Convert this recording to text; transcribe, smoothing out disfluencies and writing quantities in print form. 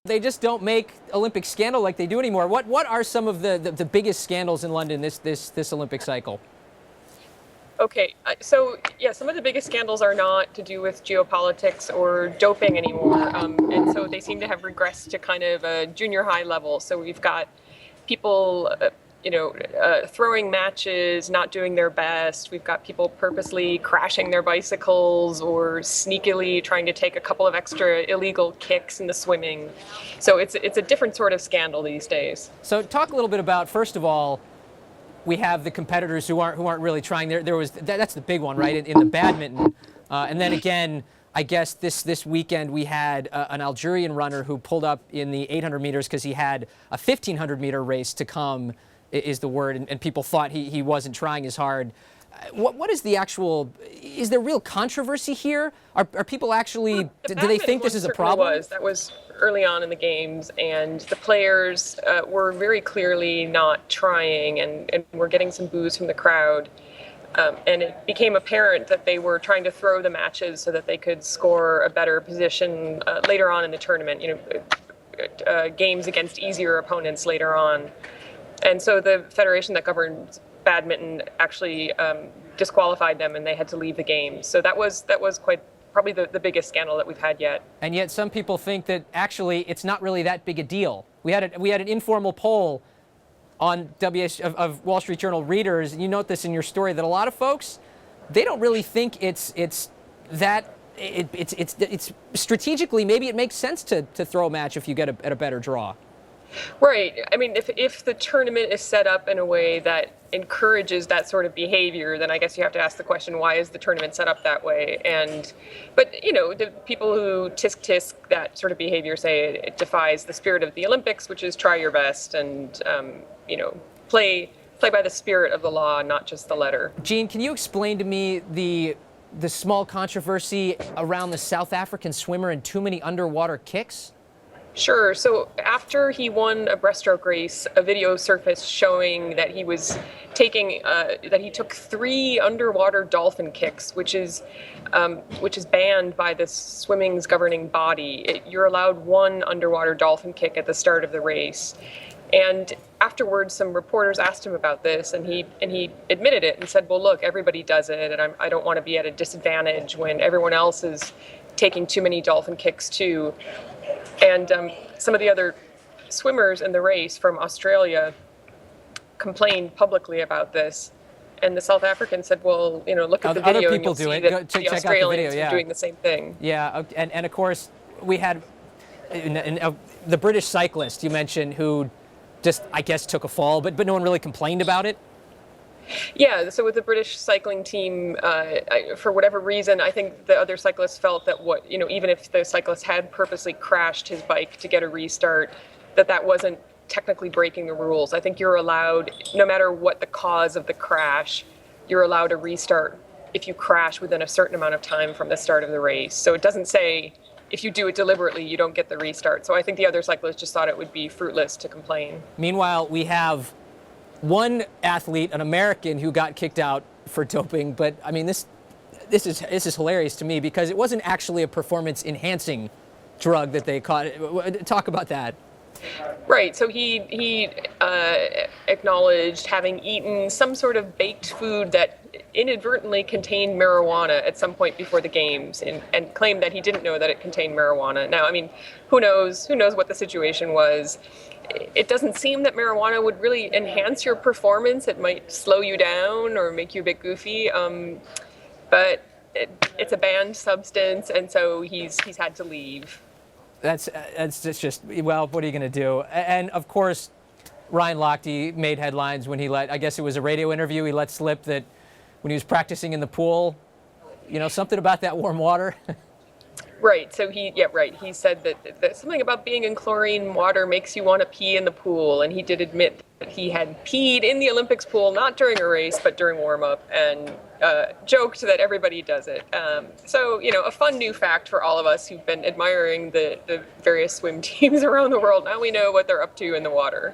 They just don't make Olympic scandal like they do anymore. What are some of the biggest scandals in London this Olympic cycle? Okay, so yeah, some of the biggest scandals are not to do with geopolitics or doping anymore, and so they seem to have regressed to kind of a junior high level. So we've got people, throwing matches, not doing their best. We've got people purposely crashing their bicycles or sneakily trying to take a couple of extra illegal kicks in the swimming. So it's a different sort of scandal these days. So talk a little bit about, first of all, we have the competitors who aren't really trying. There was that's the big one, right? In the badminton, and then again, I guess this weekend we had an Algerian runner who pulled up in the 800 meters because he had a 1500 meter race to come, is the word, and people thought he wasn't trying as hard. What is the actual? Is there real controversy here? Are people actually? Do they think this is a problem? That was early on in the games, and the players were very clearly not trying, and were getting some boos from the crowd. And it became apparent that they were trying to throw the matches so that they could score a better position later on in the tournament. Games against easier opponents later on. And so the federation that governs badminton actually disqualified them, and they had to leave the game. So that was quite probably the biggest scandal that we've had yet. And yet some people think that actually it's not really that big a deal. We had an informal poll on of Wall Street Journal readers, and you note this in your story, that a lot of folks, they don't really think it's strategically, maybe it makes sense to throw a match if you get a better draw. Right. I mean, if the tournament is set up in a way that encourages that sort of behavior, then I guess you have to ask the question, why is the tournament set up that way? But the people who tisk that sort of behavior say it defies the spirit of the Olympics, which is try your best and play by the spirit of the law, not just the letter. Jeanne, can you explain to me the small controversy around the South African swimmer and too many underwater kicks? Sure. So after he won a breaststroke race, a video surfaced showing that he was that he took 3 underwater dolphin kicks, which is banned by the swimming's governing body. You're allowed 1 underwater dolphin kick at the start of the race. And afterwards, some reporters asked him about this, and he admitted it and said, "Well, look, everybody does it, and I don't want to be at a disadvantage when everyone else is taking too many dolphin kicks too." And some of the other swimmers in the race from Australia complained publicly about this. And the South African said, well, look at the video. Other people do it. The Australians are doing the same thing. Yeah, and of course, we had the British cyclist you mentioned who just, I guess, took a fall, but no one really complained about it. Yeah, so with the British cycling team, for whatever reason, I think the other cyclists felt that even if the cyclist had purposely crashed his bike to get a restart, that wasn't technically breaking the rules. I think you're allowed, no matter what the cause of the crash, you're allowed a restart if you crash within a certain amount of time from the start of the race. So it doesn't say if you do it deliberately, you don't get the restart. So I think the other cyclists just thought it would be fruitless to complain. Meanwhile, we have one athlete, an American, who got kicked out for doping, but I mean, this is hilarious to me because it wasn't actually a performance-enhancing drug that they caught. Talk about that. Right. So he acknowledged having eaten some sort of baked food that inadvertently contained marijuana at some point before the games, and claimed that he didn't know that it contained marijuana. Now, I mean, who knows what the situation was. It doesn't seem that marijuana would really enhance your performance. It might slow you down or make you a bit goofy. But it's a banned substance, and so he's had to leave. That's just, well, what are you going to do? And of course, Ryan Lochte made headlines when I guess it was a radio interview, he let slip that when he was practicing in the pool, something about that warm water. Right. So he said that something about being in chlorine water makes you want to pee in the pool. And he did admit that he had peed in the Olympics pool, not during a race, but during warm up, and joked that everybody does it. So, a fun new fact for all of us who've been admiring the various swim teams around the world. Now we know what they're up to in the water.